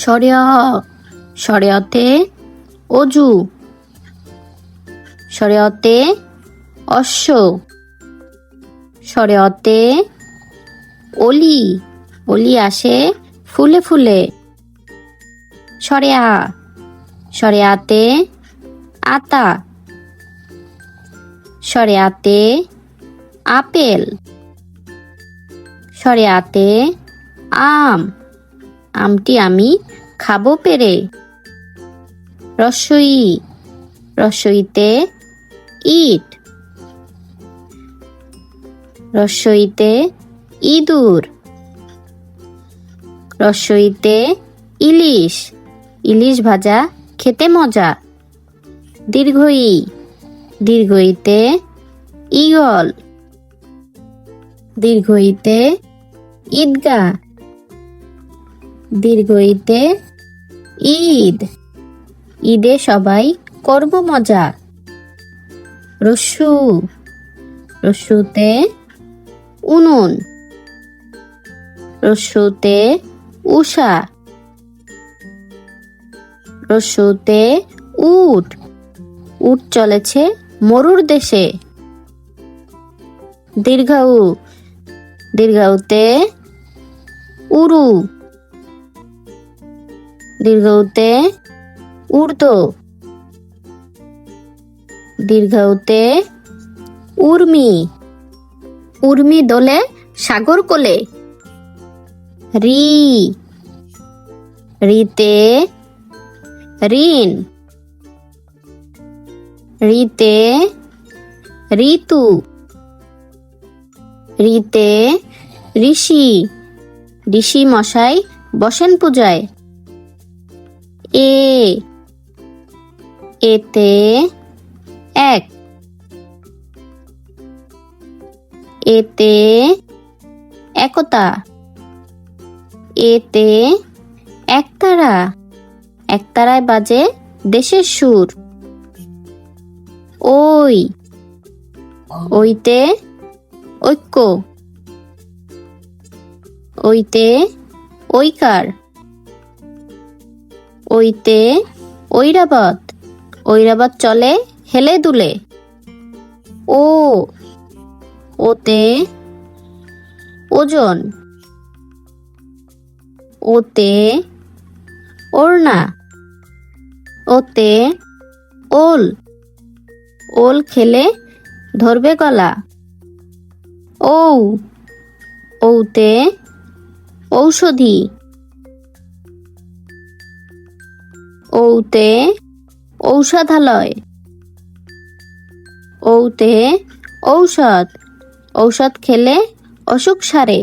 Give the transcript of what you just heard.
সরেয়া সরেয়াতে অজু, সরেয়াতে অশ্ব, সরেয়াতে অলি, অলি আসে ফুলে ফুলে। সরেয়া সরেয়াতে আতা, সরেয়াতে আপেল, সরেয়াতে আম, আমটি আমি খাবো পেরে। রস্বই রস্বইতে ইট, রস্বইতে ইঁদুর, রস্বইতে ইলিশ, ইলিশ ভাজা খেতে মজা। দীর্ঘই দীর্ঘইতে ঈগল, দীর্ঘইতে ঈদগাহ, দীর্ঘইতে ঈদ, ঈদে সবাই করব মজা। রস্যু রস্যুতে উনুন, রস্যুতে উষা, রস্যুতে উট, উট চলেছে মরুর দেশে। দীর্ঘউ দীর্ঘউতে উরু, দীর্ঘউতে উর্দু, দীর্ঘউতে উর্মি, উর্মি দোলে সাগর কোলে। রি রিতে ঋণ, রিতে ঋতু, রিতে ঋষি, ঋষি মশাই বসেন পূজায়। এতে এক, এতে একতা, এতে একতারা, একতারায় বাজে দেশের সুর। ওই ওইতে ঐক্য, ওইতে ঐকার, ওইতে ঐরাবত, ঐরাবত চলে হেলে দুলে। ওতে ওজন, ওতে ওড়না, ওতে ওল, ওল খেলে ধরবে গলা। ওতে ঔষধি, ওতে ঔষধালয়, ওতে ঔষধ, ঔষধ খেলে অসুখ সারে।